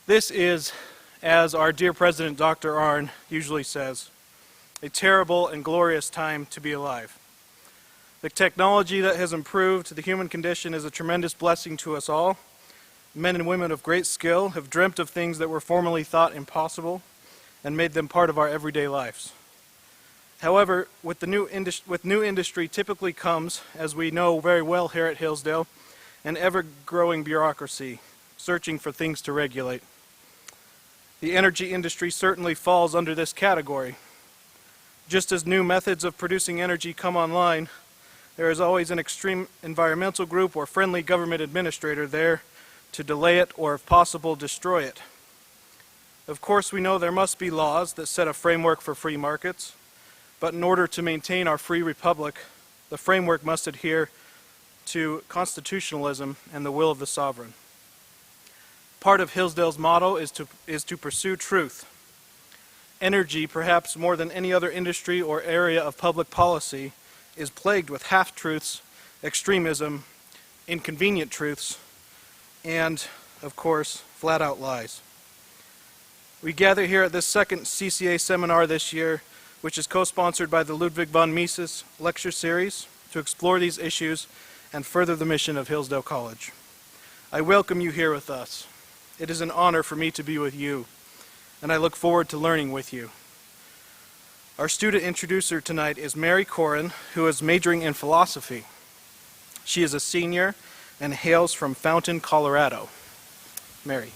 This is, as our dear President Dr. Arnn usually says, a terrible and glorious time to be alive. The technology that has improved the human condition is a tremendous blessing to us all. Men and women of great skill have dreamt of things that were formerly thought impossible and made them part of our everyday lives. However, with new industry typically comes, as we know very well here at Hillsdale, an ever-growing bureaucracy searching for things to regulate. The energy industry certainly falls under this category. Just as new methods of producing energy come online, there is always an extreme environmental group or friendly government administrator there to delay it or, if possible, destroy it. Of course, we know there must be laws that set a framework for free markets, but in order to maintain our free republic, the framework must adhere to constitutionalism and the will of the sovereign. Part of Hillsdale's motto is to pursue truth. Energy, perhaps more than any other industry or area of public policy, is plagued with half-truths, extremism, inconvenient truths, and, of course, flat-out lies. We gather here at this second CCA seminar this year, which is co-sponsored by the Ludwig von Mises Lecture Series, to explore these issues and further the mission of Hillsdale College. I welcome you here with us. It is an honor for me to be with you, and I look forward to learning with you. Our student introducer tonight is Mary Corin, who is majoring in philosophy. She is a senior and hails from Fountain, Colorado. Mary.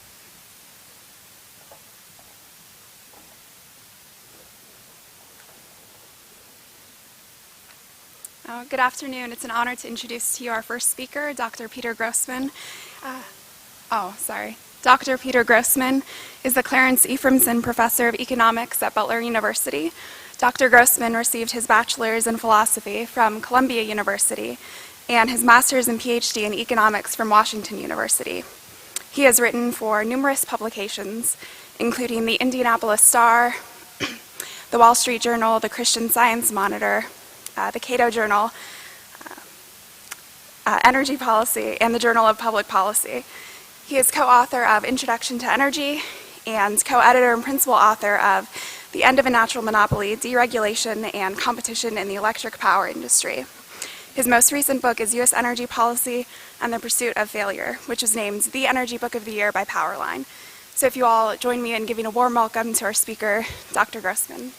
Good afternoon. It's an honor to introduce to you our first speaker, Dr. Peter Grossman. Dr. Peter Grossman is the Clarence Ephraimson Professor of Economics at Butler University. Dr. Grossman received his bachelor's in philosophy from Columbia University and his master's and PhD in economics from Washington University. He has written for numerous publications, including the Indianapolis Star, the Wall Street Journal, the Christian Science Monitor, the Cato Journal, Energy Policy, and the Journal of Public Policy. He is co-author of Introduction to Energy and co-editor and principal author of The End of a Natural Monopoly, Deregulation and Competition in the Electric Power Industry. His most recent book is U.S. Energy Policy and the Pursuit of Failure, which is named the Energy Book of the Year by Powerline. So if you all join me in giving a warm welcome to our speaker, Dr. Grossman.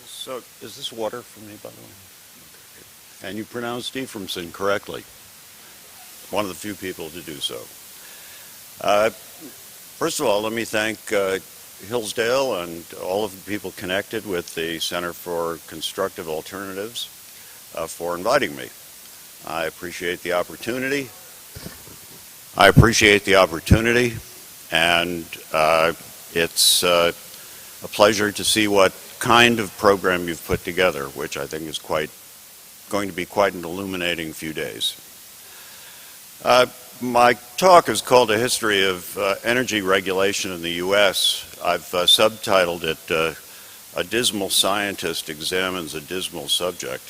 So, is this water for me, by the way? Okay. And you pronounced Ephraimson correctly. One of the few people to do so. First of all, let me thank Hillsdale and all of the people connected with the Center for Constructive Alternatives for inviting me. I appreciate the opportunity. And it's a pleasure to see what kind of program you've put together, which I think is going to be quite an illuminating few days. My talk is called A History of Energy Regulation in the U.S. I've subtitled it A Dismal Scientist Examines a Dismal Subject.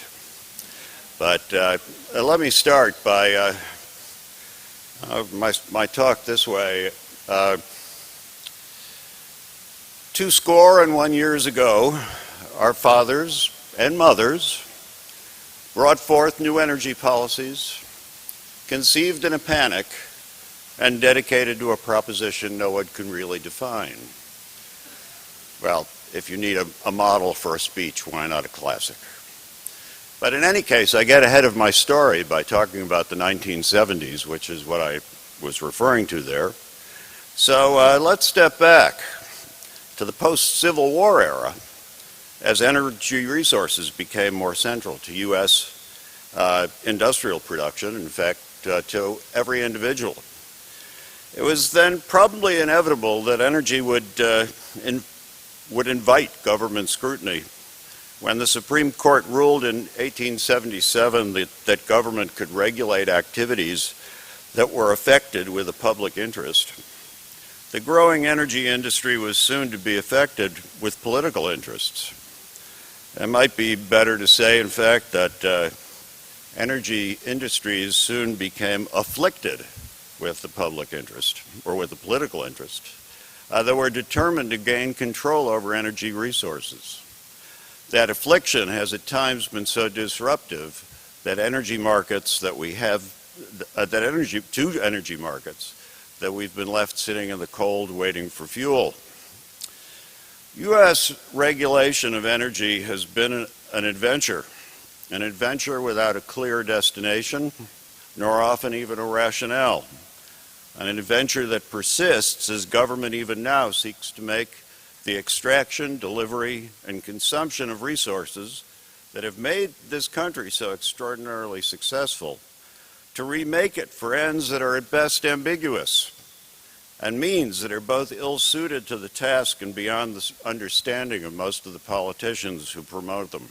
But let me start by my talk this way. 21 years ago, our fathers and mothers brought forth new energy policies, conceived in a panic, and dedicated to a proposition no one can really define. Well, if you need a model for a speech, why not a classic? But in any case, I get ahead of my story by talking about the 1970s, which is what I was referring to there. So let's step back to the post-Civil War era, as energy resources became more central to U.S. Industrial production, in fact, to every individual. It was then probably inevitable that energy would invite government scrutiny. When the Supreme Court ruled in 1877 that government could regulate activities that were affected with a public interest, The growing energy industry was soon to be affected with political interests. It might be better to say, in fact, that energy industries soon became afflicted with the public interest, or with the political interest, that were determined to gain control over energy resources. That affliction has at times been so disruptive that energy markets that we have, energy markets, that we've been left sitting in the cold waiting for fuel. U.S. regulation of energy has been an adventure without a clear destination, nor often even a rationale. An adventure that persists as government even now seeks to make the extraction, delivery, and consumption of resources that have made this country so extraordinarily successful, to remake it for ends that are at best ambiguous, and means that are both ill-suited to the task and beyond the understanding of most of the politicians who promote them.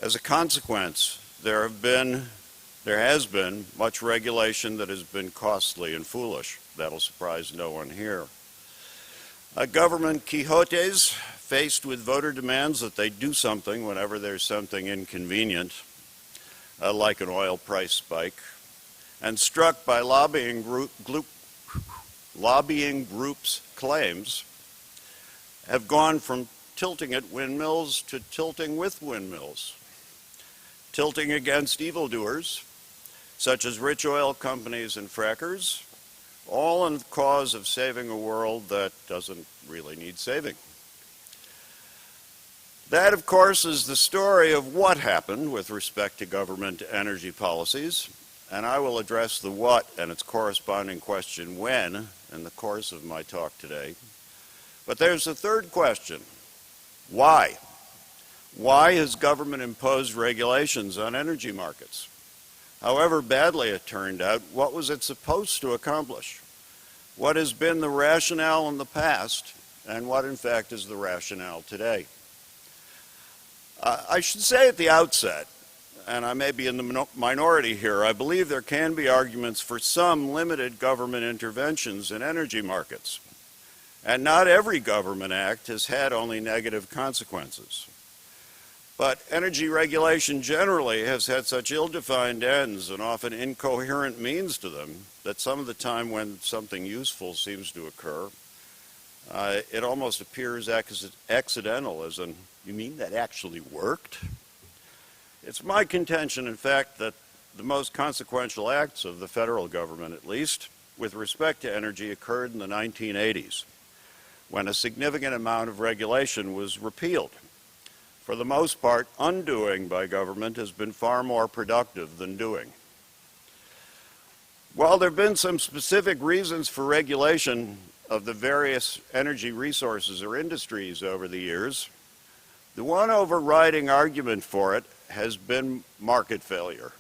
As a consequence, there has been much regulation that has been costly and foolish. That'll surprise no one here. Government Quixotes, faced with voter demands that they do something whenever there's something inconvenient, like an oil price spike, and struck by lobbying groups' claims, have gone from tilting at windmills to tilting with windmills, tilting against evildoers, such as rich oil companies and frackers, all in the cause of saving a world that doesn't really need saving. That, of course, is the story of what happened with respect to government energy policies, and I will address the what and its corresponding question when in the course of my talk today. But there's a third question: why? Why has government imposed regulations on energy markets? However badly it turned out, what was it supposed to accomplish? What has been the rationale in the past, and what in fact is the rationale today? I should say at the outset, and I may be in the minority here, I believe there can be arguments for some limited government interventions in energy markets. And not every government act has had only negative consequences. But energy regulation generally has had such ill-defined ends and often incoherent means to them that some of the time when something useful seems to occur, it almost appears accidental, as in, you mean that actually worked? It's my contention, in fact, that the most consequential acts of the federal government, at least, with respect to energy occurred in the 1980s, when a significant amount of regulation was repealed. For the most part, undoing by government has been far more productive than doing. While there have been some specific reasons for regulation of the various energy resources or industries over the years, the one overriding argument for it has been market failure.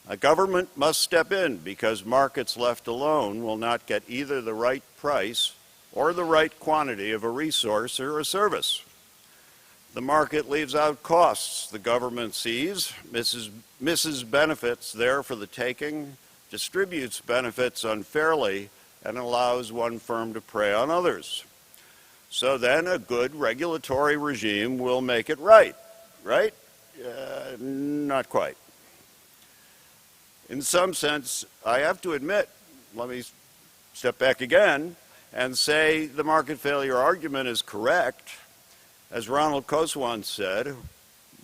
A government must step in because markets left alone will not get either the right price or the right quantity of a resource or a service. The market leaves out costs the government sees, misses benefits there for the taking, distributes benefits unfairly, and allows one firm to prey on others. So then a good regulatory regime will make it right, right? Not quite. In some sense, I have to admit, let me step back again and say the market failure argument is correct. As Ronald Coase once said,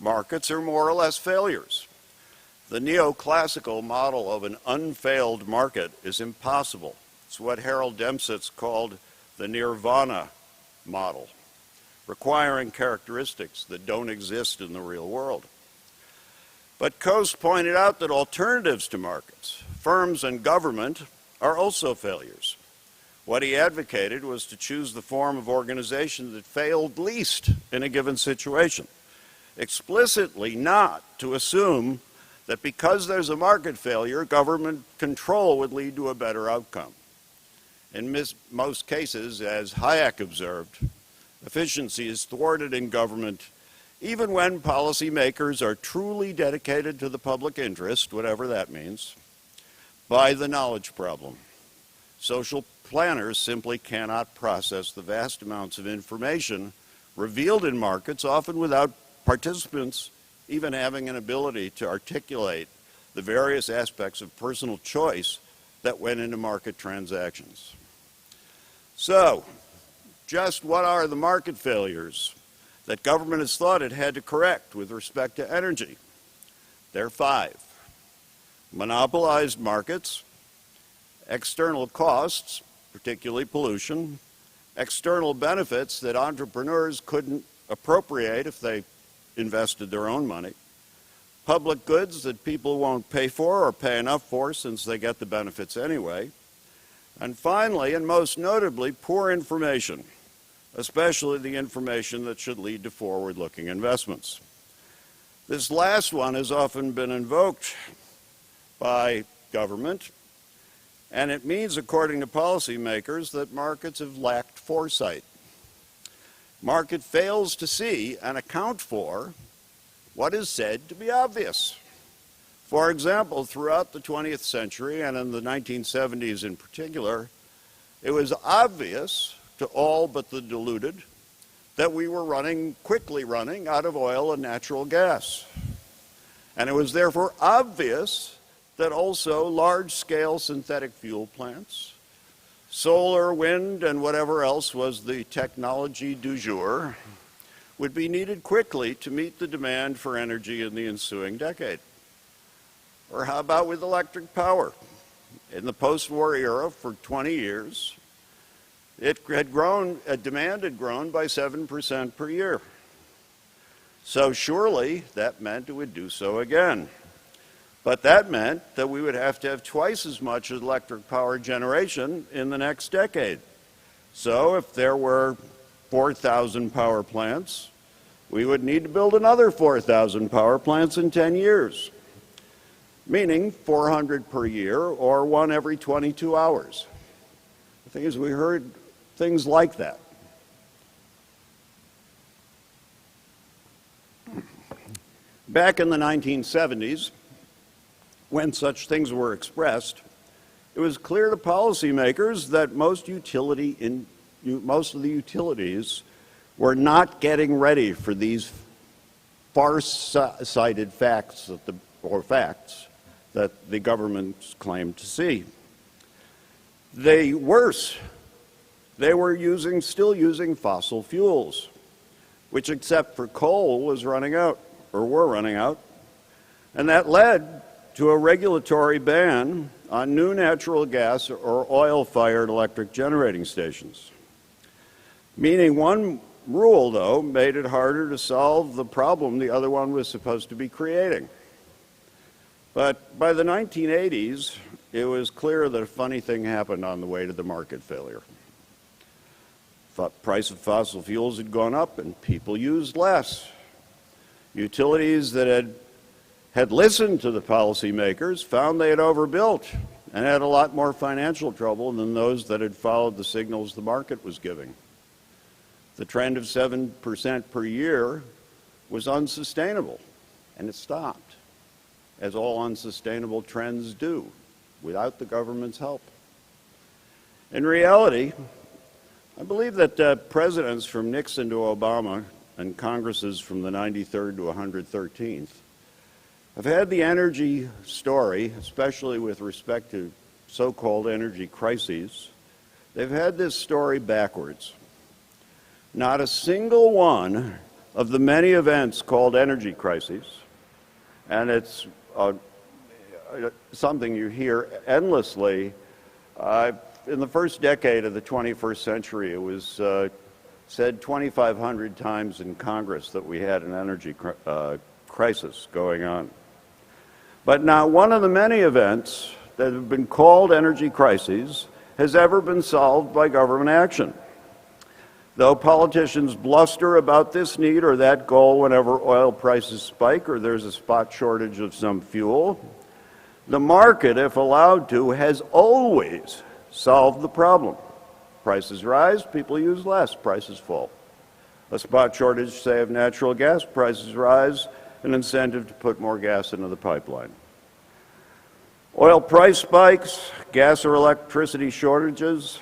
markets are more or less failures. The neoclassical model of an unfailed market is impossible. It's what Harold Dempsitz called the nirvana model, requiring characteristics that don't exist in the real world. But Coase pointed out that alternatives to markets, firms and government, are also failures. What he advocated was to choose the form of organization that failed least in a given situation, explicitly not to assume that because there's a market failure, government control would lead to a better outcome. In most cases, as Hayek observed, efficiency is thwarted in government even when policymakers are truly dedicated to the public interest, whatever that means, by the knowledge problem. Social planners simply cannot process the vast amounts of information revealed in markets, often without participants even having an ability to articulate the various aspects of personal choice that went into market transactions. So, just what are the market failures that government has thought it had to correct with respect to energy? There are 5. Monopolized markets, external costs, particularly pollution, external benefits that entrepreneurs couldn't appropriate if they invested their own money, public goods that people won't pay for or pay enough for since they get the benefits anyway, and finally, and most notably, poor information, especially the information that should lead to forward-looking investments. This last one has often been invoked by government, and it means, according to policymakers, that markets have lacked foresight. Market fails to see and account for what is said to be obvious. For example, throughout the 20th century, and in the 1970s in particular, it was obvious to all but the deluded that we were quickly running out of oil and natural gas. And it was therefore obvious that also large-scale synthetic fuel plants, solar, wind, and whatever else was the technology du jour, would be needed quickly to meet the demand for energy in the ensuing decade. Or how about with electric power? In the post-war era, for 20 years, demand had grown by 7% per year. So surely that meant it would do so again. But that meant that we would have to have twice as much electric power generation in the next decade. So if there were 4,000 power plants, we would need to build another 4,000 power plants in 10 years, meaning 400 per year or one every 22 hours. The thing is, we heard things like that. Back in the 1970s, when such things were expressed, it was clear to policymakers that most of the utilities were not getting ready for these far-sighted facts that the government claimed to see. Worse, they were still using fossil fuels, which, except for coal, were running out. And that led to a regulatory ban on new natural gas or oil-fired electric generating stations. Meaning one rule, though, made it harder to solve the problem the other one was supposed to be creating. But by the 1980s, it was clear that a funny thing happened on the way to the market failure. The price of fossil fuels had gone up and people used less. Utilities that had listened to the policymakers found they had overbuilt and had a lot more financial trouble than those that had followed the signals the market was giving. The trend of 7% per year was unsustainable, and it stopped, as all unsustainable trends do, without the government's help. In reality, I believe that presidents from Nixon to Obama and Congresses from the 93rd to 113th have had the energy story, especially with respect to so-called energy crises, they've had this story backwards. Not a single one of the many events called energy crises, and it's something you hear endlessly. In the first decade of the 21st century, it was said 2,500 times in Congress that we had an energy crisis going on. But not one of the many events that have been called energy crises has ever been solved by government action. Though politicians bluster about this need or that goal whenever oil prices spike or there's a spot shortage of some fuel, the market, if allowed to, has always solved the problem. Prices rise, people use less, prices fall. A spot shortage, say, of natural gas, prices rise, an incentive to put more gas into the pipeline. Oil price spikes, gas or electricity shortages,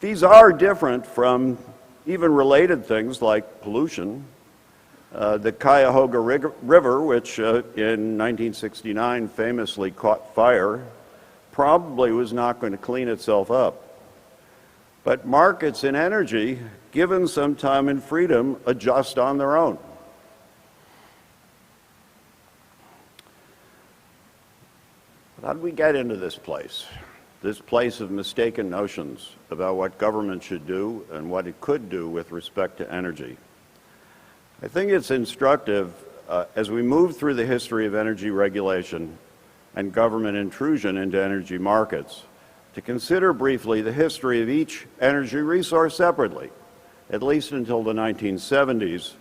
these are different from even related things like pollution. The Cuyahoga River, which in 1969 famously caught fire, probably was not going to clean itself up. But markets in energy, given some time and freedom, adjust on their own. How did we get into this place of mistaken notions about what government should do and what it could do with respect to energy? I think it's instructive as we move through the history of energy regulation and government intrusion into energy markets to consider briefly the history of each energy resource separately, at least until the 1970s.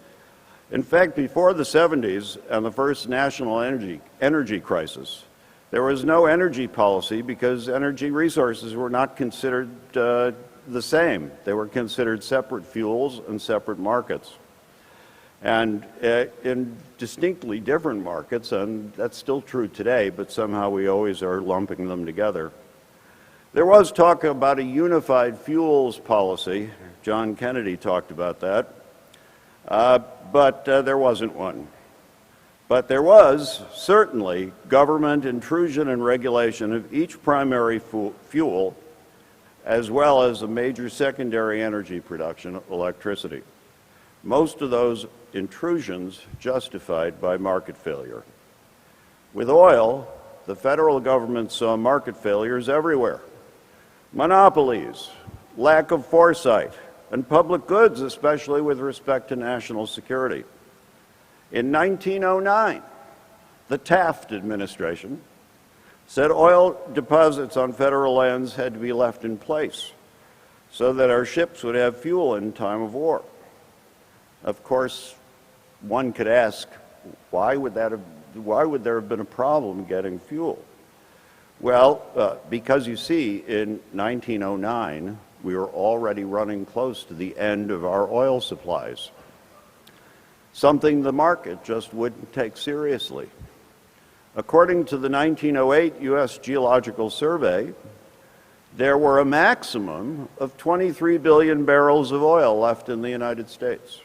In fact, before the 70s and the first national energy crisis, there was no energy policy because energy resources were not considered the same. They were considered separate fuels and separate markets. And in distinctly different markets, and that's still true today, but somehow we always are lumping them together. There was talk about a unified fuels policy. John Kennedy talked about that, but there wasn't one. But there was certainly government intrusion and regulation of each primary fuel, as well as a major secondary energy production, electricity. Most of those intrusions justified by market failure. With oil, the federal government saw market failures everywhere. Monopolies, lack of foresight, and public goods, especially with respect to national security. In 1909, the Taft administration said oil deposits on federal lands had to be left in place so that our ships would have fuel in time of war. Of course, one could ask, why would there have been a problem getting fuel? Well, because you see, in 1909, we were already running close to the end of our oil supplies, something the market just wouldn't take seriously. According to the 1908 U.S. Geological Survey, there were a maximum of 23 billion barrels of oil left in the United States.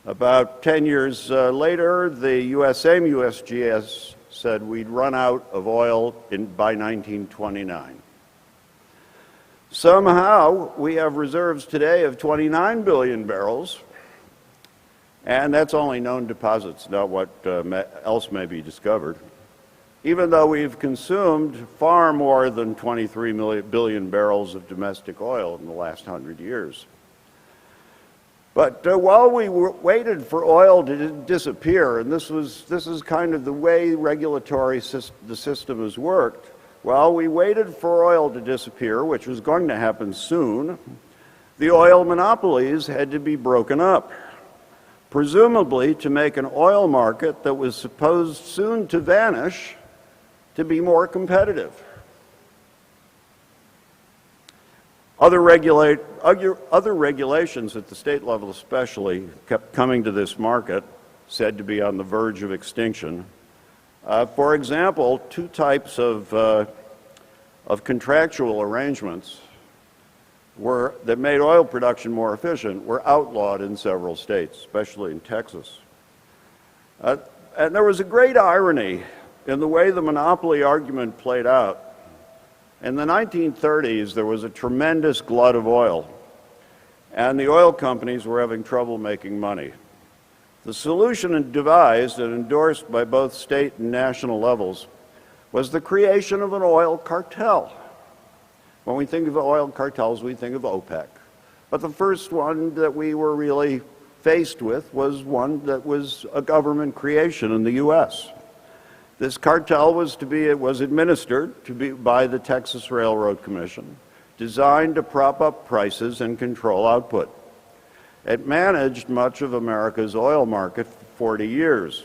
About 10 years later, the same USGS said we'd run out of oil by 1929. Somehow, we have reserves today of 29 billion barrels, and that's only known deposits, not what else may be discovered, even though we've consumed far more than 23 billion barrels of domestic oil in the last 100 years. But while we waited for oil to disappear, and this is kind of the way the system has worked, while we waited for oil to disappear, which was going to happen soon, the oil monopolies had to be broken up, presumably to make an oil market that was supposed soon to vanish to be more competitive. Other regulations at the state level especially kept coming to this market, said to be on the verge of extinction. For example, two types of contractual arrangements that made oil production more efficient were outlawed in several states, especially in Texas. And there was a great irony in the way the monopoly argument played out. In the 1930s, there was a tremendous glut of oil, and the oil companies were having trouble making money. The solution devised and endorsed by both state and national levels was the creation of an oil cartel. When we think of oil cartels, we think of OPEC. But the first one that we were really faced with was one that was a government creation in the U.S. This cartel was administered by the Texas Railroad Commission, designed to prop up prices and control output. It managed much of America's oil market for 40 years.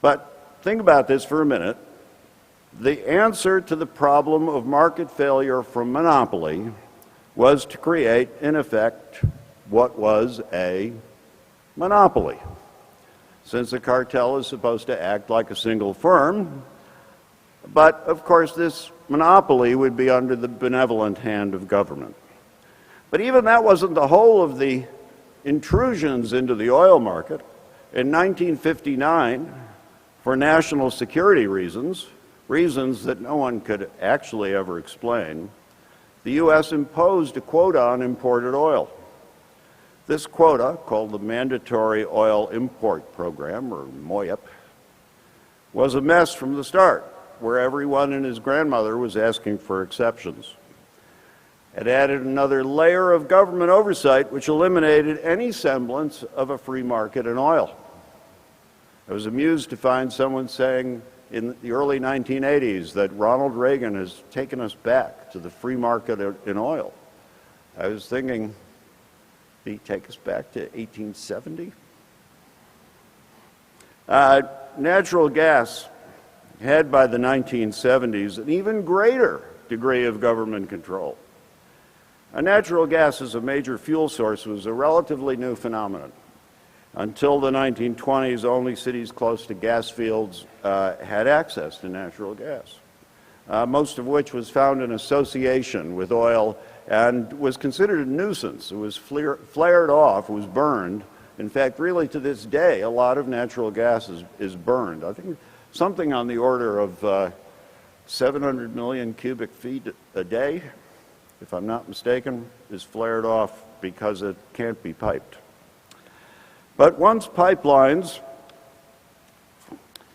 But think about this for a minute. The answer to the problem of market failure from monopoly was to create, in effect, what was a monopoly. Since a cartel is supposed to act like a single firm, But, of course, this monopoly would be under the benevolent hand of government. But even that wasn't the whole of the intrusions into the oil market. In 1959, for national security reasons, reasons that no one could actually ever explain, the U.S. imposed a quota on imported oil. This quota, called the Mandatory Oil Import Program, or MOIP, was a mess from the start, where everyone and his grandmother was asking for exceptions. It added another layer of government oversight which eliminated any semblance of a free market in oil. I was amused to find someone saying in the early 1980s that Ronald Reagan has taken us back to the free market in oil. I was thinking, did he take us back to 1870? Natural gas had by the 1970s an even greater degree of government control. Natural gas as a major fuel source was a relatively new phenomenon. Until the 1920s, only cities close to gas fields had access to natural gas, most of which was found in association with oil and was considered a nuisance. It was flared off, was burned. In fact, really to this day, a lot of natural gas is burned. I think something on the order of 700 million cubic feet a day, if I'm not mistaken, is flared off because it can't be piped. But once pipelines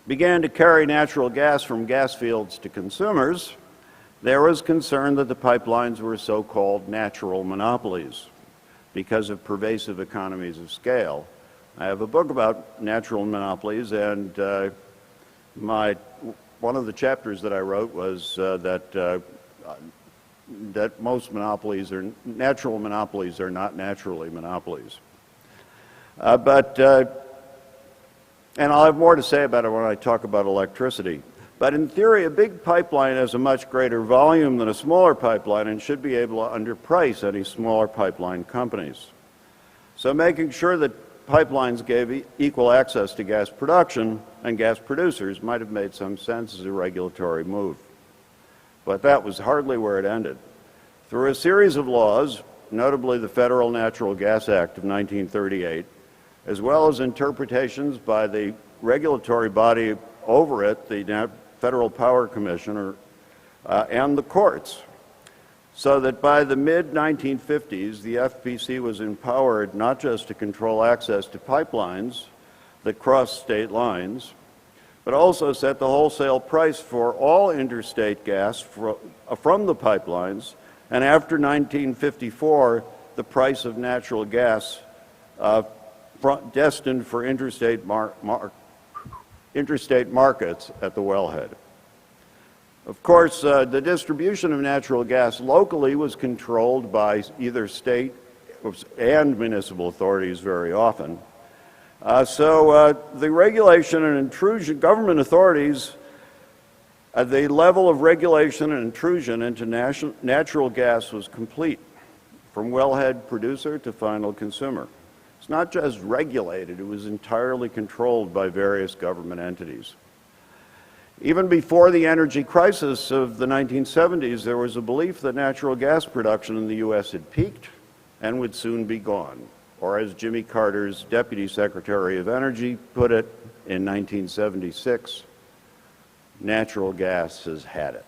began to carry natural gas from gas fields to consumers, there was concern that the pipelines were so-called natural monopolies because of pervasive economies of scale. I have a book about natural monopolies, and one of the chapters that I wrote was that most natural monopolies are not naturally monopolies. And I'll have more to say about it when I talk about electricity. But in theory, a big pipeline has a much greater volume than a smaller pipeline and should be able to underprice any smaller pipeline companies. So making sure that pipelines gave equal access to gas production and gas producers might have made some sense as a regulatory move. But that was hardly where it ended. Through a series of laws, notably the Federal Natural Gas Act of 1938, as well as interpretations by the regulatory body over it, the Federal Power Commission, and the courts, so that by the mid-1950s, the FPC was empowered not just to control access to pipelines that cross state lines, but also set the wholesale price for all interstate gas from the pipelines, and after 1954, the price of natural gas destined for interstate markets at the wellhead. Of course, the distribution of natural gas locally was controlled by either state and municipal authorities very often. So the regulation and intrusion, government authorities, the level of regulation and intrusion into natural gas was complete, from wellhead producer to final consumer. It's not just regulated, it was entirely controlled by various government entities. Even before the energy crisis of the 1970s, there was a belief that natural gas production in the U.S. had peaked and would soon be gone. Or as Jimmy Carter's Deputy Secretary of Energy put it in 1976, natural gas has had it.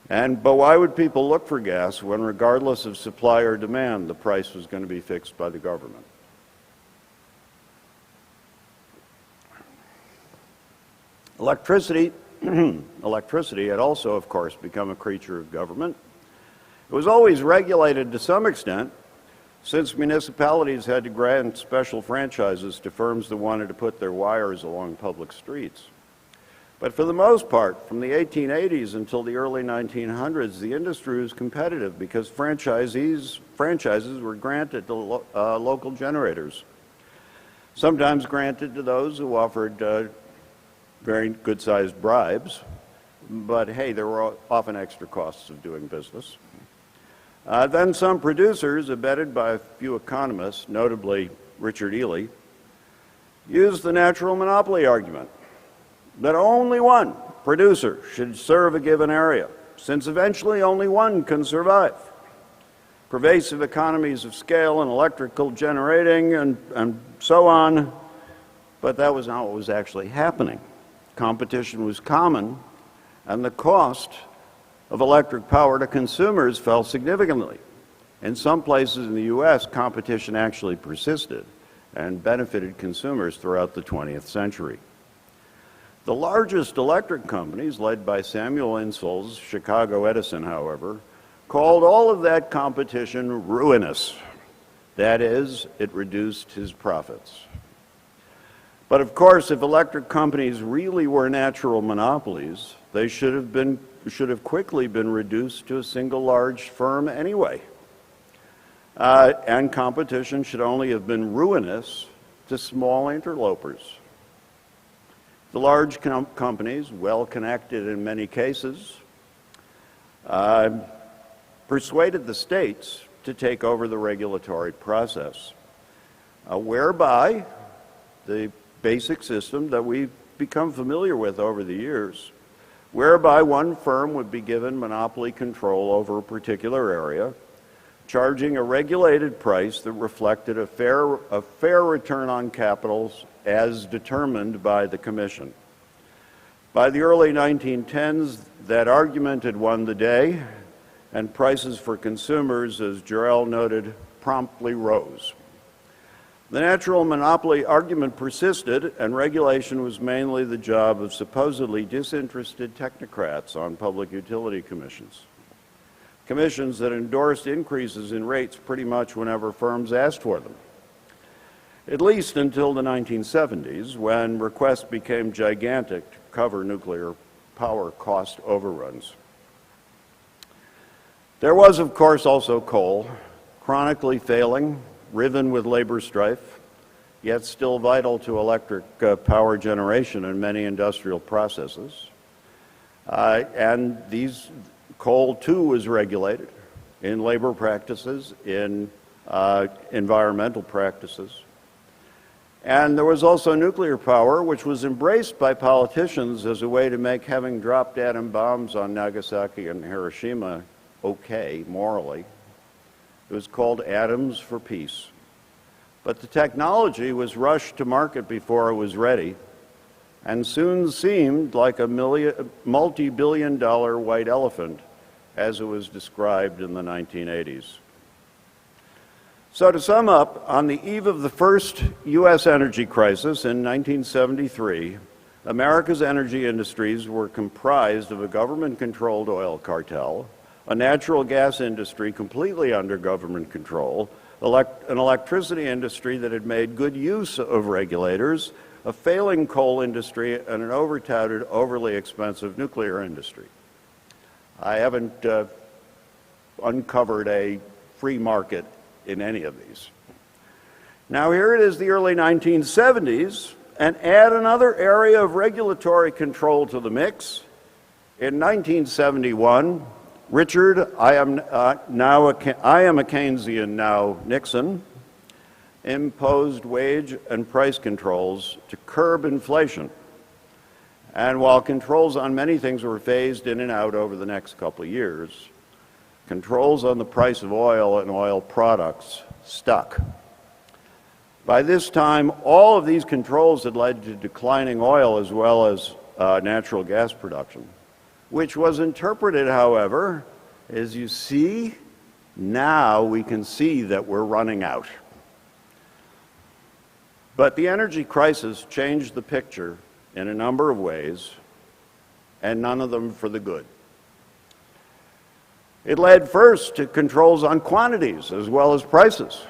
But why would people look for gas when, regardless of supply or demand, the price was going to be fixed by the government? Electricity had also, of course, become a creature of government. It was always regulated to some extent, since municipalities had to grant special franchises to firms that wanted to put their wires along public streets. But for the most part, from the 1880s until the early 1900s, the industry was competitive because franchises were granted to local generators, sometimes granted to those who offered very good-sized bribes, but hey, there were often extra costs of doing business. Then some producers, abetted by a few economists, notably Richard Ely, used the natural monopoly argument. that only one producer should serve a given area, since eventually only one can survive. Pervasive economies of scale and electrical generating and so on, but that was not what was actually happening. Competition was common, and the cost of electric power to consumers fell significantly. In some places in the U.S., competition actually persisted and benefited consumers throughout the 20th century. The largest electric companies, led by Samuel Insull's Chicago Edison, however, called all of that competition ruinous. That is, it reduced his profits. But of course, if electric companies really were natural monopolies, they should have quickly been reduced to a single large firm anyway. And competition should only have been ruinous to small interlopers. The large companies, well connected in many cases, persuaded the states to take over the regulatory process, whereby the basic system that we've become familiar with over the years, whereby one firm would be given monopoly control over a particular area, charging a regulated price that reflected a fair return on capital as determined by the Commission. By the early 1910s, that argument had won the day, and prices for consumers, as Jarrell noted, promptly rose. The natural monopoly argument persisted, and regulation was mainly the job of supposedly disinterested technocrats on public utility commissions. Commissions that endorsed increases in rates pretty much whenever firms asked for them, at least until the 1970s, when requests became gigantic to cover nuclear power cost overruns. There was, of course, also coal, chronically failing, riven with labor strife, yet still vital to electric power generation in many industrial processes. And these coal, too, was regulated in labor practices, in environmental practices. And there was also nuclear power, which was embraced by politicians as a way to make having dropped atom bombs on Nagasaki and Hiroshima okay, morally. It was called Atoms for Peace. But the technology was rushed to market before it was ready, and soon seemed like a multi-billion-dollar white elephant, as it was described in the 1980s. So to sum up, on the eve of the first U.S. energy crisis in 1973, America's energy industries were comprised of a government-controlled oil cartel, a natural gas industry completely under government control, an electricity industry that had made good use of regulators, a failing coal industry, and an over-touted, overly expensive nuclear industry. I haven't uncovered a free market in any of these. Now here it is, the early 1970s, and add another area of regulatory control to the mix. In 1971, Richard, I am a Keynesian now, Nixon, imposed wage and price controls to curb inflation. And while controls on many things were phased in and out over the next couple of years, controls on the price of oil and oil products stuck. By this time, all of these controls had led to declining oil as well as natural gas production, which was interpreted, however, as you see, now we can see that we're running out. But the energy crisis changed the picture in a number of ways, and none of them for the good. It led first to controls on quantities as well as prices.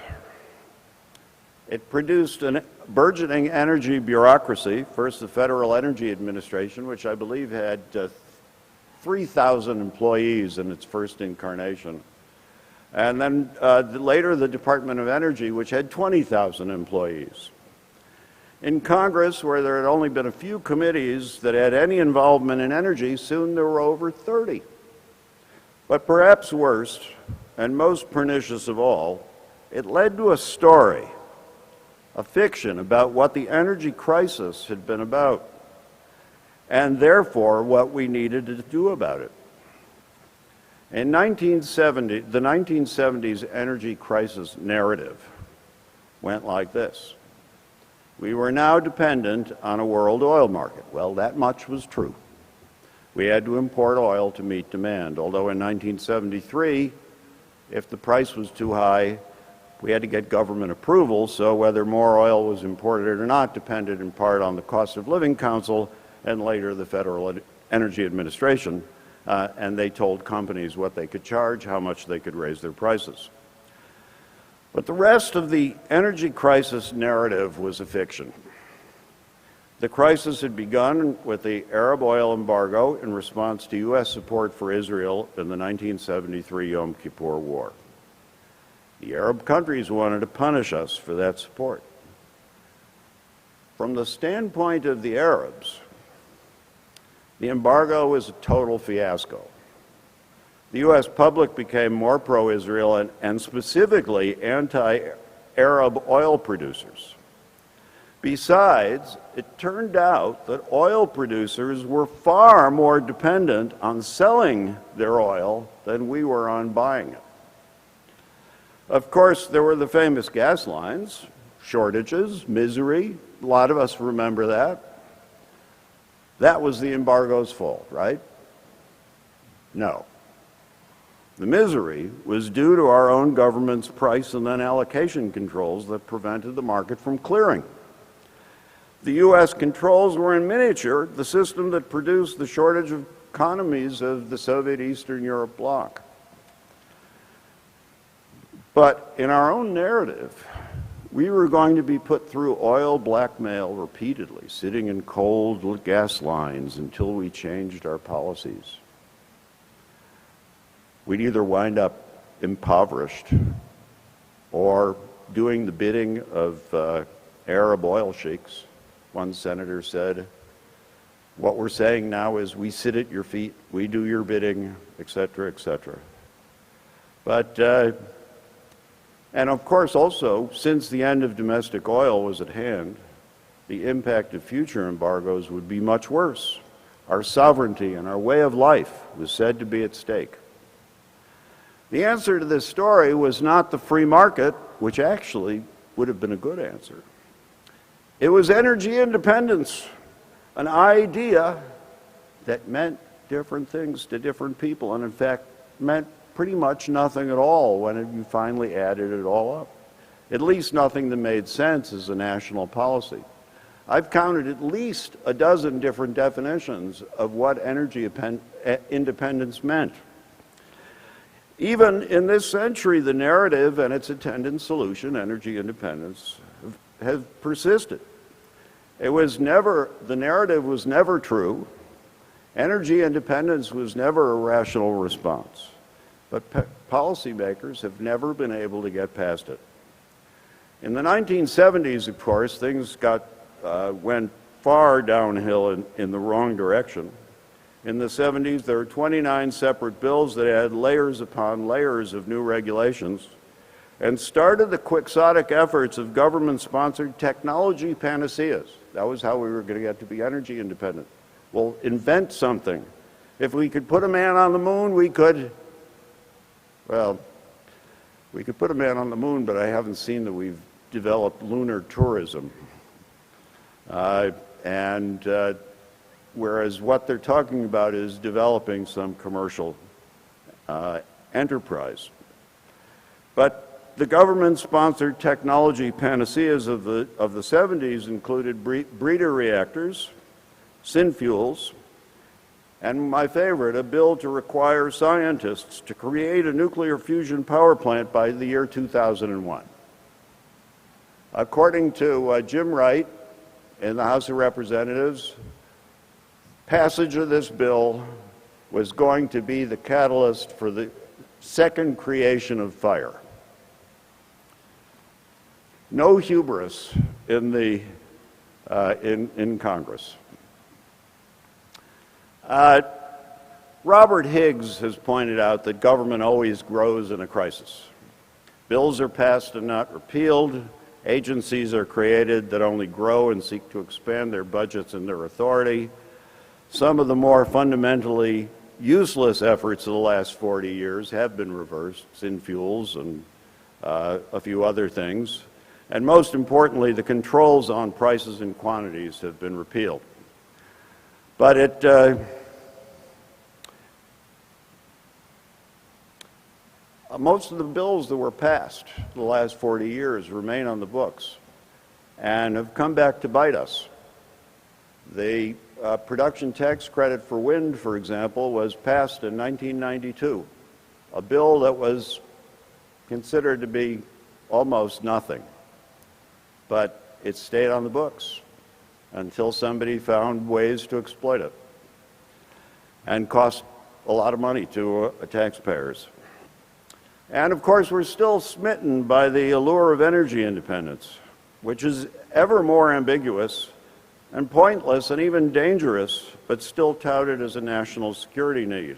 It produced a burgeoning energy bureaucracy, first the Federal Energy Administration, which I believe had 3,000 employees in its first incarnation. And then later the Department of Energy, which had 20,000 employees. In Congress, where there had only been a few committees that had any involvement in energy, soon there were over 30. But perhaps worst, and most pernicious of all, it led to a story, a fiction about what the energy crisis had been about. and therefore what we needed to do about it. In the 1970s energy crisis narrative went like this. We were now dependent on a world oil market. Well, that much was true. We had to import oil to meet demand, although in 1973, if the price was too high, we had to get government approval, so whether more oil was imported or not depended in part on the Cost of Living Council and later the Federal Energy Administration, and they told companies what they could charge, how much they could raise their prices. But the rest of the energy crisis narrative was a fiction. The crisis had begun with the Arab oil embargo in response to U.S. support for Israel in the 1973 Yom Kippur War. The Arab countries wanted to punish us for that support. From the standpoint of the Arabs, the embargo was a total fiasco. The U.S. public became more pro-Israel and specifically anti-Arab oil producers. Besides, it turned out that oil producers were far more dependent on selling their oil than we were on buying it. Of course, there were the famous gas lines, shortages, misery. A lot of us remember that. That was the embargo's fault, right? No. The misery was due to our own government's price and then allocation controls that prevented the market from clearing. The U.S. controls were in miniature the system that produced the shortage of economies of the Soviet Eastern Europe bloc. But in our own narrative, we were going to be put through oil blackmail repeatedly, sitting in cold gas lines until we changed our policies. We'd either wind up impoverished or doing the bidding of Arab oil sheiks. One senator said, what we're saying now is we sit at your feet, we do your bidding, etc., etc. But and of course also, since the end of domestic oil was at hand, the impact of future embargoes would be much worse. Our sovereignty and our way of life was said to be at stake. The answer to this story was not the free market, which actually would have been a good answer. It was energy independence, an idea that meant different things to different people, and in fact meant pretty much nothing at all when you finally added it all up. At least nothing that made sense as a national policy. I've counted at least a dozen different definitions of what energy independence meant. Even in this century, the narrative and its attendant solution, energy independence, have persisted. The narrative was never true. Energy independence was never a rational response. But policymakers have never been able to get past it. In the 1970s, of course, things went far downhill in the wrong direction. In the 70s, there were 29 separate bills that had layers upon layers of new regulations and started the quixotic efforts of government-sponsored technology panaceas. That was how we were going to get to be energy independent. We'll invent something. If we could put a man on the moon, we could put a man on the moon, but I haven't seen that we've developed lunar tourism. Whereas what they're talking about is developing some commercial enterprise. But the government-sponsored technology panaceas of the 70s included breeder reactors, synfuels, and my favorite, a bill to require scientists to create a nuclear fusion power plant by the year 2001. According to Jim Wright in the House of Representatives, passage of this bill was going to be the catalyst for the second creation of fire. No hubris in Congress. Robert Higgs has pointed out that government always grows in a crisis. Bills are passed and not repealed. Agencies are created that only grow and seek to expand their budgets and their authority. Some of the more fundamentally useless efforts of the last 40 years have been reversed, synfuels and a few other things. And most importantly, the controls on prices and quantities have been repealed. But most of the bills that were passed the last 40 years remain on the books and have come back to bite us. The production tax credit for wind, for example, was passed in 1992, a bill that was considered to be almost nothing. But it stayed on the books until somebody found ways to exploit it and cost a lot of money to taxpayers. And of course, we're still smitten by the allure of energy independence, which is ever more ambiguous and pointless and even dangerous, but still touted as a national security need.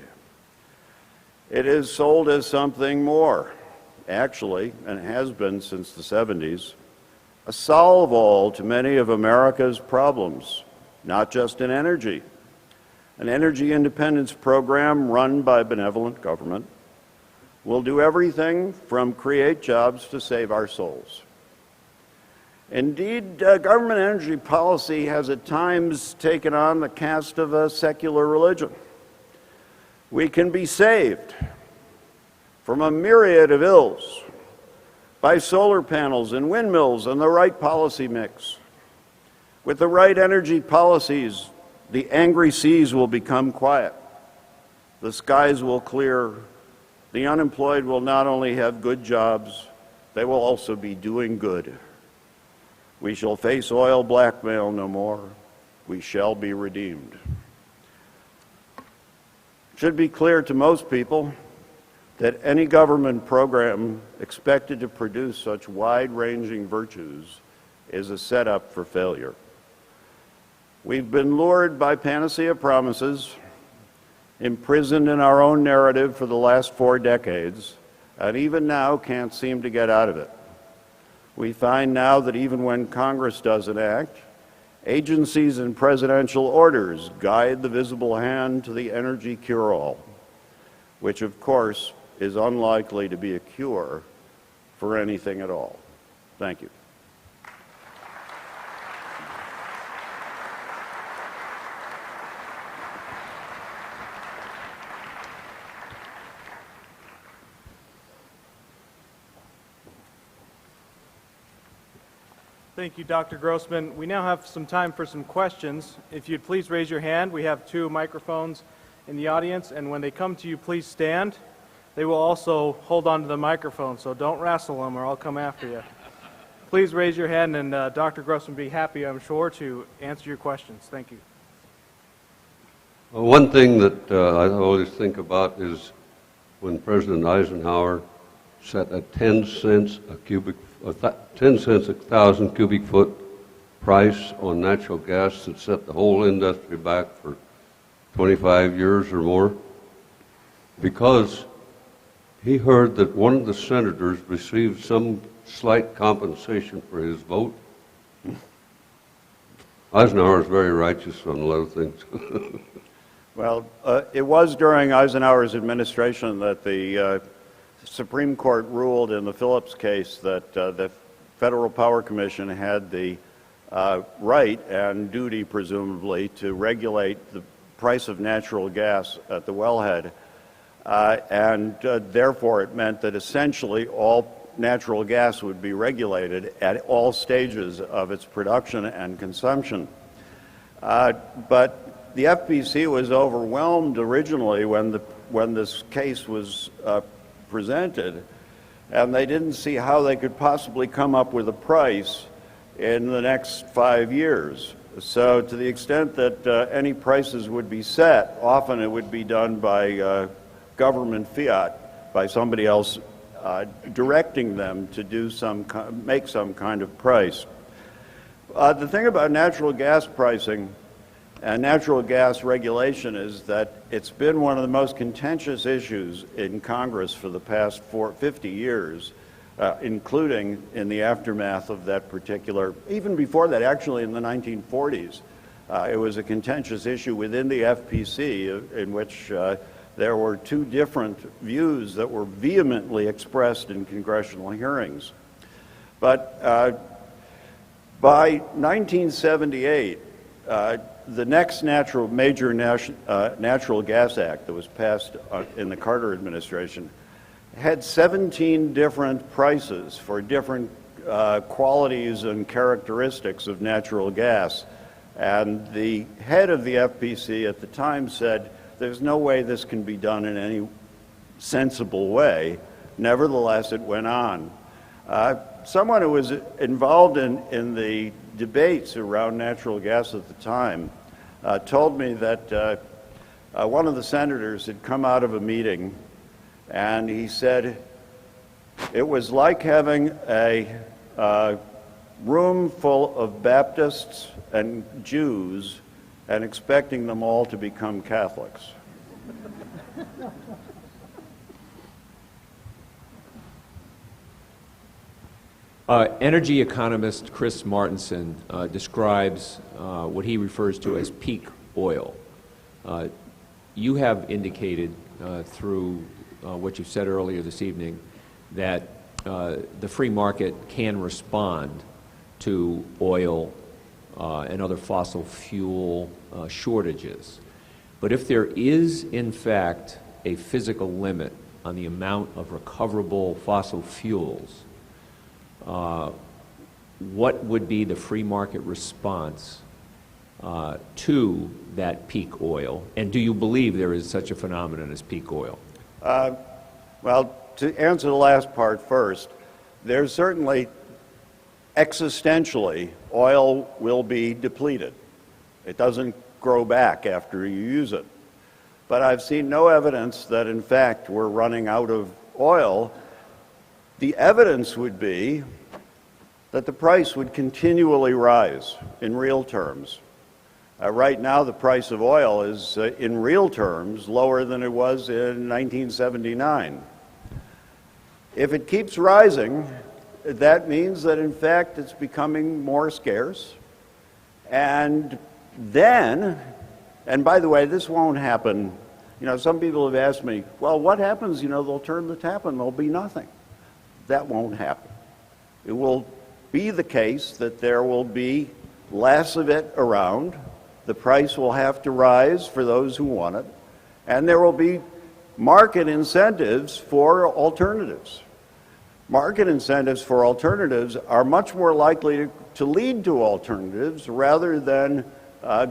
It is sold as something more, actually, and has been since the 70s, a solve-all to many of America's problems, not just in energy. An energy independence program run by benevolent government will do everything from create jobs to save our souls. Indeed, government energy policy has at times taken on the cast of a secular religion. We can be saved from a myriad of ills by solar panels and windmills and the right policy mix. With the right energy policies, the angry seas will become quiet. The skies will clear. The unemployed will not only have good jobs, they will also be doing good. We shall face oil blackmail no more. We shall be redeemed. It should be clear to most people that any government program expected to produce such wide-ranging virtues is a setup for failure. We've been lured by panacea promises, imprisoned in our own narrative for the last 4 decades, and even now can't seem to get out of it. We find now that even when Congress doesn't act, agencies and presidential orders guide the visible hand to the energy cure-all, which of course is unlikely to be a cure for anything at all. Thank you. Thank you, Dr. Grossman. We now have some time for some questions. If you'd please raise your hand. We have 2 microphones in the audience, and when they come to you, please stand. They will also hold on to the microphone, so don't wrestle them or I'll come after you. Please raise your hand, and Dr. Grossman will be happy, I'm sure, to answer your questions. Thank you. Well, one thing that I always think about is when President Eisenhower set a 10 cents a 1,000 cubic foot price on natural gas that set the whole industry back for 25 years or more, because he heard that one of the senators received some slight compensation for his vote. Eisenhower is very righteous on a lot of things. Well, it was during Eisenhower's administration that the Supreme Court ruled in the Phillips case that the Federal Power Commission had the right and duty, presumably, to regulate the price of natural gas at the wellhead. Therefore, it meant that essentially all natural gas would be regulated at all stages of its production and consumption. But the FPC was overwhelmed originally when this case was presented, and they didn't see how they could possibly come up with a price in the next 5 years. So to the extent that any prices would be set, often it would be done by government fiat, by somebody else directing them to do make some kind of price. The thing about natural gas pricing and natural gas regulation is that it's been one of the most contentious issues in Congress for the past 50 years, including in the aftermath of that particular, even before that, actually in the 1940s. It was a contentious issue within the FPC in which there were two different views that were vehemently expressed in congressional hearings. But by 1978, the next major natural gas act that was passed in the Carter administration had 17 different prices for different qualities and characteristics of natural gas. And the head of the FPC at the time said, there's no way this can be done in any sensible way. Nevertheless, it went on. Someone who was involved in the debates around natural gas at the time told me that one of the senators had come out of a meeting and he said it was like having a room full of Baptists and Jews and expecting them all to become Catholics. Energy economist Chris Martenson describes what he refers to as peak oil. You have indicated through what you said earlier this evening that the free market can respond to oil and other fossil fuel shortages. But if there is, in fact, a physical limit on the amount of recoverable fossil fuels, what would be the free market response to that peak oil? And do you believe there is such a phenomenon as peak oil? Well, to answer the last part first, there's certainly existentially oil will be depleted. It doesn't grow back after you use it. But I've seen no evidence that in fact we're running out of oil. The evidence would be that the price would continually rise in real terms. Right now, the price of oil is, in real terms, lower than it was in 1979. If it keeps rising, that means that, in fact, it's becoming more scarce. And then, and by the way, this won't happen. You know, some people have asked me, well, what happens? You know, they'll turn the tap and there'll be nothing. That won't happen. It will be the case that there will be less of it around. The price will have to rise for those who want it. And there will be market incentives for alternatives. Market incentives for alternatives are much more likely to lead to alternatives rather than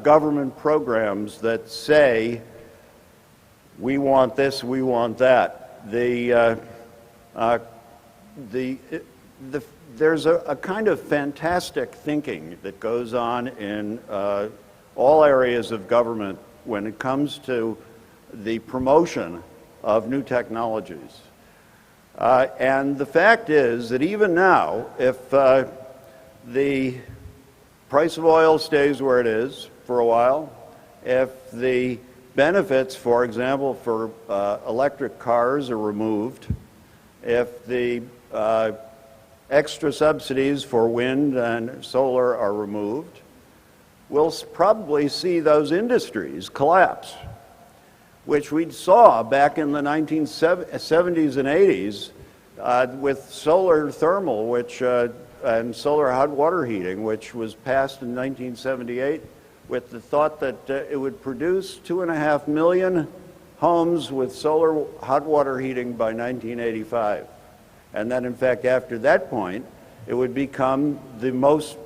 government programs that say, we want this, we want that. There's a kind of fantastic thinking that goes on in all areas of government when it comes to the promotion of new technologies. And the fact is that even now, if the price of oil stays where it is for a while, if the benefits, for example, for electric cars are removed, if the extra subsidies for wind and solar are removed, we'll probably see those industries collapse, which we saw back in the 1970s and 80s with solar thermal, and solar hot water heating, which was passed in 1978 with the thought that it would produce 2.5 million homes with solar hot water heating by 1985. And then, in fact, after that point, it would become the most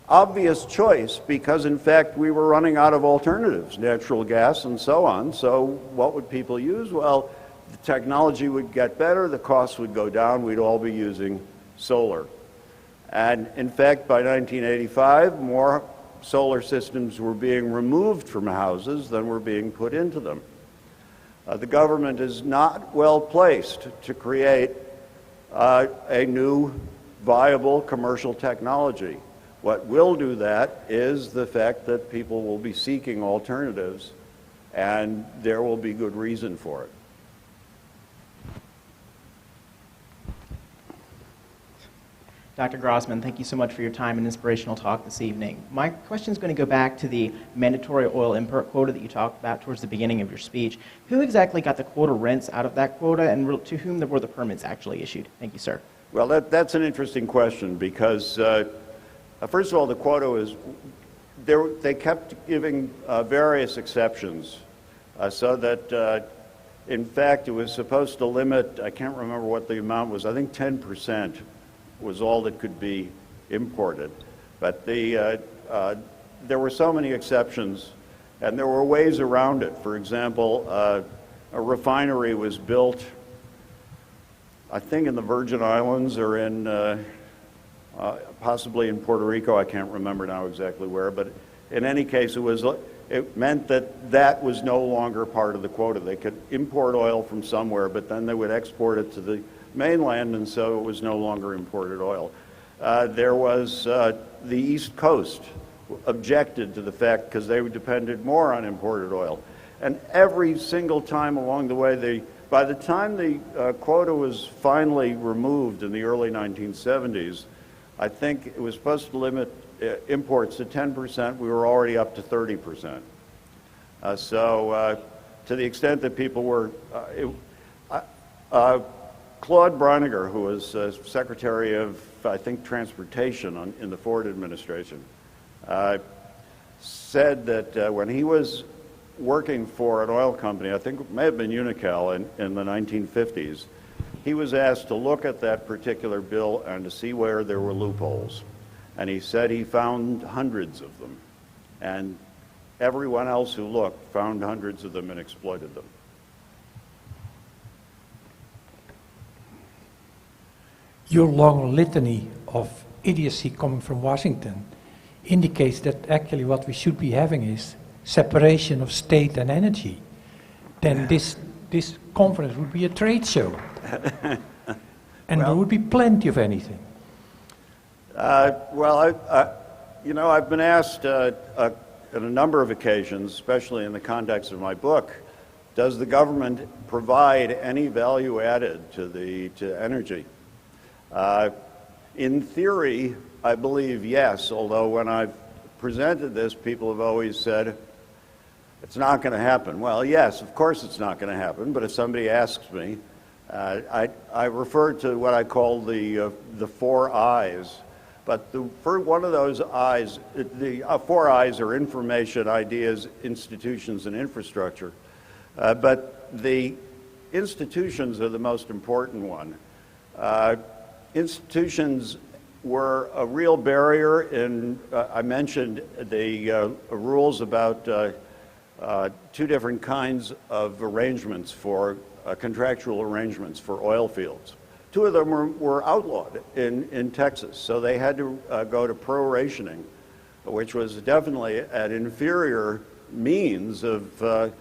obvious choice because, in fact, we were running out of alternatives, natural gas and so on. So what would people use? Well, the technology would get better, the costs would go down, we'd all be using solar. And, in fact, by 1985, more solar systems were being removed from houses than were being put into them. The government is not well placed to create a new viable commercial technology. What will do that is the fact that people will be seeking alternatives, and there will be good reason for it. Dr. Grossman, thank you so much for your time and inspirational talk this evening. My question is going to go back to the mandatory oil import quota that you talked about towards the beginning of your speech. Who exactly got the quota rents out of that quota, and to whom were the permits actually issued? Thank you, sir. Well, that's an interesting question because, first of all, the quota is, they kept giving various exceptions so that, in fact, it was supposed to limit, I can't remember what the amount was, I think 10% was all that could be imported. But there were so many exceptions, and there were ways around it. For example, a refinery was built, I think in the Virgin Islands or in possibly in Puerto Rico. I can't remember now exactly where, but in any case, it meant that was no longer part of the quota. They could import oil from somewhere, but then they would export it to the mainland, and so it was no longer imported oil. There was the East Coast objected to the fact because they depended more on imported oil. And every single time along the way, by the time the quota was finally removed in the early 1970s, I think it was supposed to limit imports to 10%. We were already up to 30%. So to the extent that people were... Claude Broniger, who was Secretary of, I think, Transportation in the Ford administration, said that when he was working for an oil company, I think it may have been Unocal in the 1950s, he was asked to look at that particular bill and to see where there were loopholes. And he said he found hundreds of them. And everyone else who looked found hundreds of them and exploited them. Your long litany of idiocy coming from Washington indicates that actually what we should be having is separation of state and energy. Then this conference would be a trade show. And there would be plenty of anything. I've been asked on a number of occasions, especially in the context of my book, does the government provide any value added to energy? In theory, I believe yes, although when I've presented this, people have always said, it's not going to happen. Well, yes, of course it's not going to happen, but if somebody asks me, I refer to what I call the four I's. But for one of those I's, the four I's are information, ideas, institutions, and infrastructure. But the institutions are the most important one. Institutions were a real barrier in, I mentioned the rules about two different kinds of arrangements for contractual arrangements for oil fields. Two of them were outlawed in Texas, so they had to go to prorationing, which was definitely an inferior means of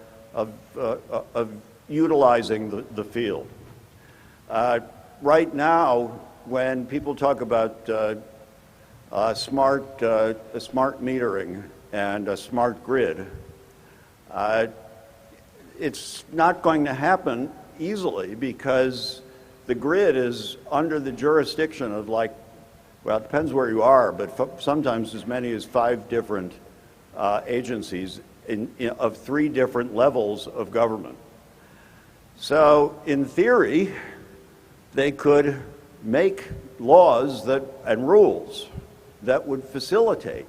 utilizing the field. Right now, when people talk about smart metering and a smart grid, it's not going to happen easily because the grid is under the jurisdiction of it depends where you are, but sometimes as many as 5 different agencies of 3 different levels of government. So in theory, they could make laws and rules that would facilitate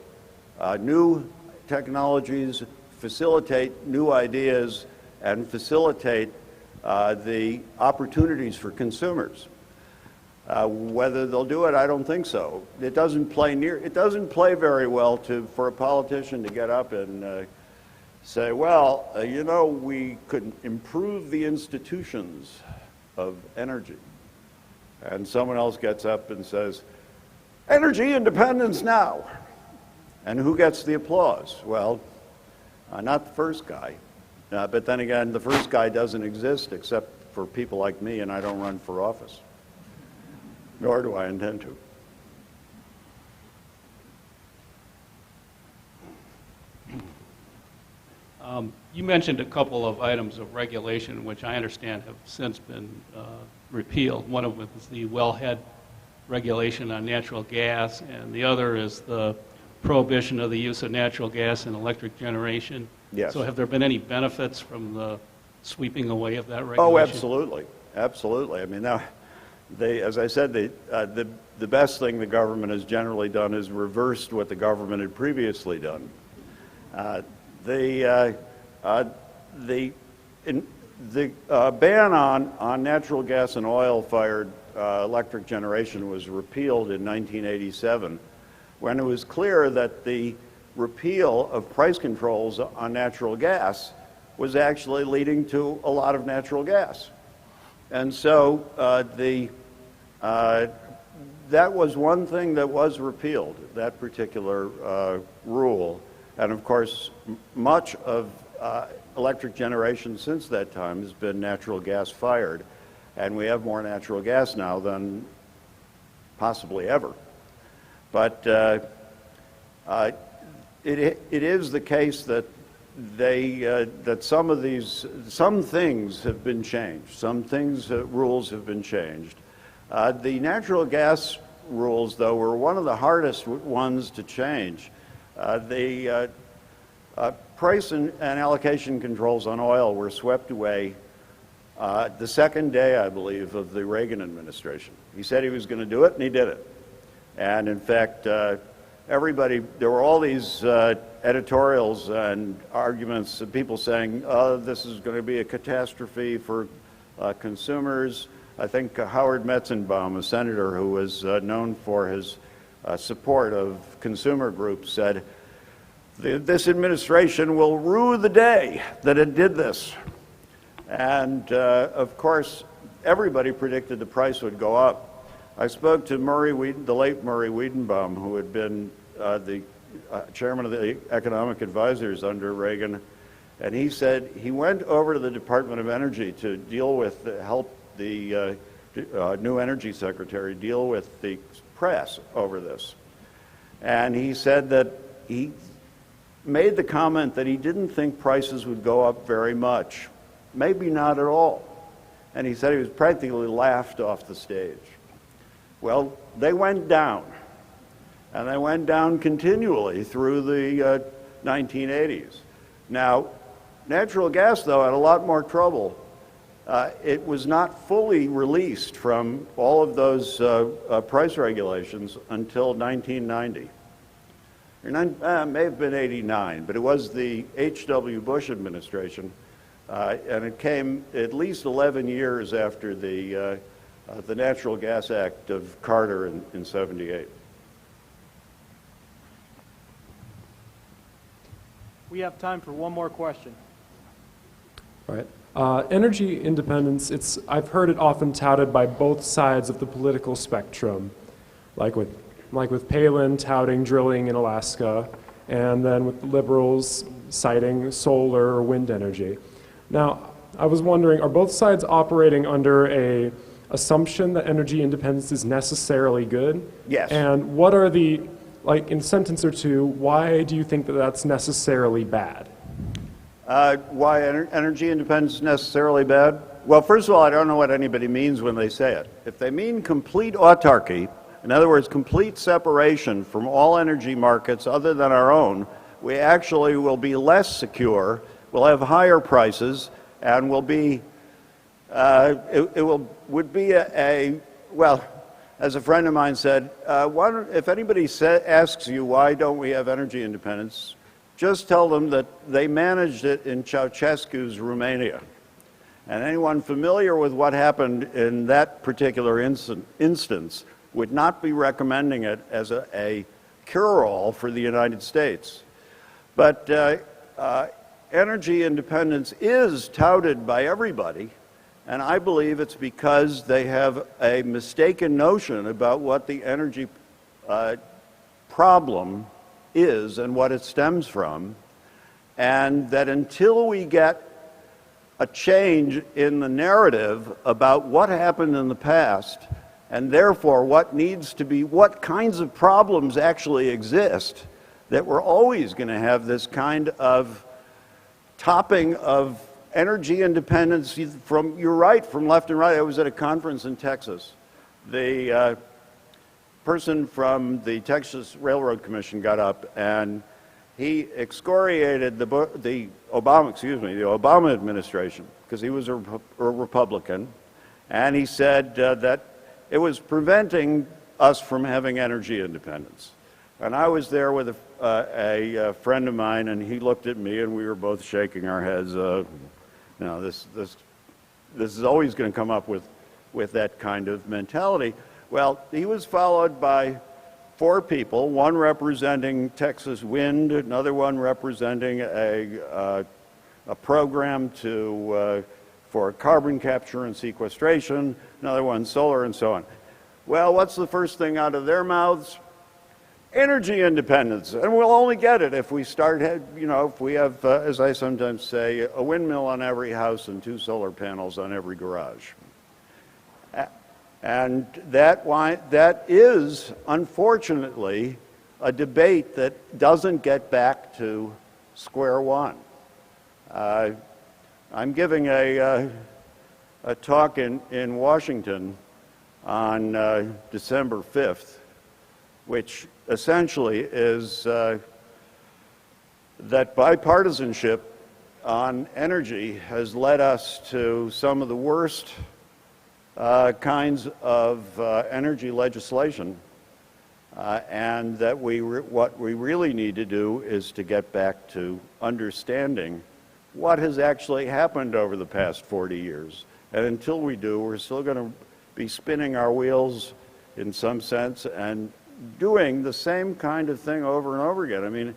new technologies, facilitate new ideas, and facilitate the opportunities for consumers. Whether they'll do it, I don't think so. It doesn't play very well for a politician to get up and say, well, we could improve the institutions of energy. And someone else gets up and says, energy independence now. And who gets the applause? Well, not the first guy. But then again, the first guy doesn't exist except for people like me, and I don't run for office. Nor do I intend to. You mentioned a couple of items of regulation, which I understand have since been repealed. One of them is the wellhead regulation on natural gas, and the other is the prohibition of the use of natural gas in electric generation. Yes. So have there been any benefits from the sweeping away of that regulation? Oh, absolutely. Absolutely. I mean, now, as I said, the best thing the government has generally done is reversed what the government had previously done. The ban on natural gas and oil-fired electric generation was repealed in 1987, when it was clear that the repeal of price controls on natural gas was actually leading to a lot of natural gas. And so that was one thing that was repealed, that particular rule. And of course, much of electric generation since that time has been natural gas fired. And we have more natural gas now than possibly ever. But it is the case that that some things have been changed. Some things, rules have been changed. The natural gas rules, though, were one of the hardest ones to change. The price and allocation controls on oil were swept away the second day, I believe, of the Reagan administration. He said he was going to do it, and he did it. And in fact, there were all these editorials and arguments of people saying, oh, this is going to be a catastrophe for consumers. I think Howard Metzenbaum, a senator who was known for his support of consumer groups, said, this administration will rue the day that it did this. And of course, everybody predicted the price would go up. I spoke to the late Murray Wiedenbaum, who had been the chairman of the economic advisors under Reagan, and he said he went over to the Department of Energy to help the new energy secretary deal with the press over this. And he said that he made the comment that he didn't think prices would go up very much, maybe not at all. And he said he was practically laughed off the stage. Well, they went down. And they went down continually through the 1980s. Now, natural gas, though, had a lot more trouble. It was not fully released from all of those price regulations until 1990. It may have been 89, but it was the H.W. Bush administration, and it came at least 11 years after the Natural Gas Act of Carter in 78. We have time for one more question. All right. Energy independence, I've heard it often touted by both sides of the political spectrum, like with Palin touting drilling in Alaska, and then with the liberals citing solar or wind energy. Now, I was wondering, are both sides operating under a assumption that energy independence is necessarily good? Yes. And what are the, like in a sentence or two, why do you think that that's necessarily bad? Why energy independence is necessarily bad? Well, first of all, I don't know what anybody means when they say it. If they mean complete autarky, in other words, complete separation from all energy markets other than our own, we actually will be less secure, we'll have higher prices, and will be, would be well, as a friend of mine said, if anybody asks you why don't we have energy independence, just tell them that they managed it in Ceausescu's Romania. And anyone familiar with what happened in that particular instance would not be recommending it as a cure-all for the United States. But energy independence is touted by everybody, and I believe it's because they have a mistaken notion about what the energy problem is and what it stems from, and that until we get a change in the narrative about what happened in the past, and therefore what kinds of problems actually exist, that we're always going to have this kind of topping of energy independence you're right, from left and right. I was at a conference in Texas. person from the Texas Railroad Commission got up and he excoriated the Obama administration because he was a Republican, and he said that it was preventing us from having energy independence. And I was there with a friend of mine, and he looked at me, and we were both shaking our heads. This is always going to come up with that kind of mentality. Well, he was followed by 4 people, one representing Texas Wind, another one representing a program for carbon capture and sequestration, another one solar, and so on. Well, what's the first thing out of their mouths? Energy independence, and we'll only get it if we start, if we have, as I sometimes say, a windmill on every house and 2 solar panels on every garage. And that is, unfortunately, a debate that doesn't get back to square one. I'm giving a talk in Washington on December 5th, which essentially is that bipartisanship on energy has led us to some of the worst kinds of energy legislation, and that what we really need to do is to get back to understanding what has actually happened over the past 40 years. And until we do, we're still going to be spinning our wheels in some sense and doing the same kind of thing over and over again. I mean,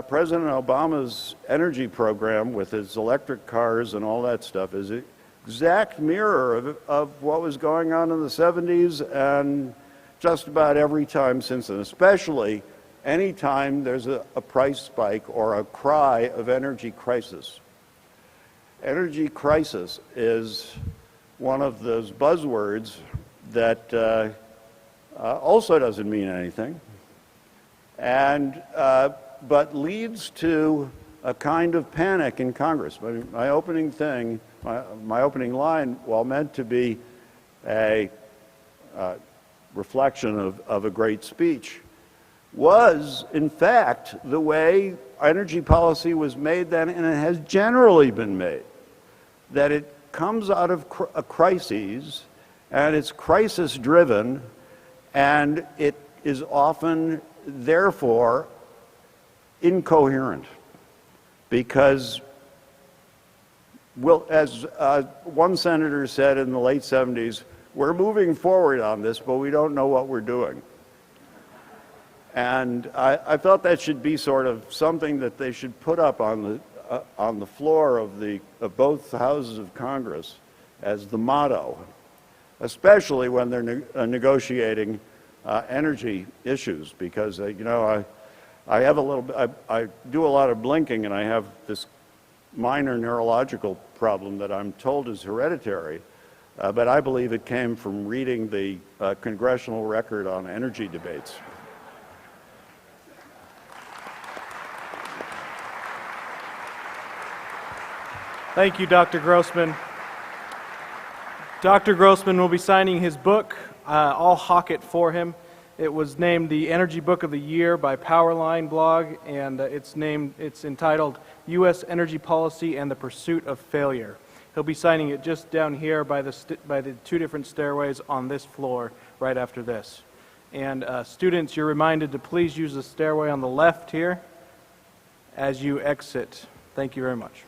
President Obama's energy program with his electric cars and all that stuff is an exact mirror of what was going on in the 70s and just about every time since then, especially any time there's a price spike or a cry of energy crisis. Energy crisis is one of those buzzwords that also doesn't mean anything, and but leads to a kind of panic in Congress. My opening thing, my opening line, while meant to be a reflection of a great speech, was in fact the way energy policy was made then, and it has generally been made, that it comes out of crises, and it's crisis driven, and it is often therefore incoherent, because as one senator said in the late 70s, we're moving forward on this, but we don't know what we're doing. And I felt that should be sort of something that they should put up on the floor of both houses of Congress as the motto, especially when they're negotiating energy issues, because I have I do a lot of blinking, and I have this minor neurological problem that I'm told is hereditary, but I believe it came from reading the congressional record on energy debates. Thank you, Dr. Grossman. Dr. Grossman will be signing his book. I'll hawk it for him. It was named the Energy Book of the Year by Powerline blog, and it's entitled U.S. Energy Policy and the Pursuit of Failure. He'll be signing it just down here by the 2 different stairways on this floor right after this. And students, you're reminded to please use the stairway on the left here as you exit. Thank you very much.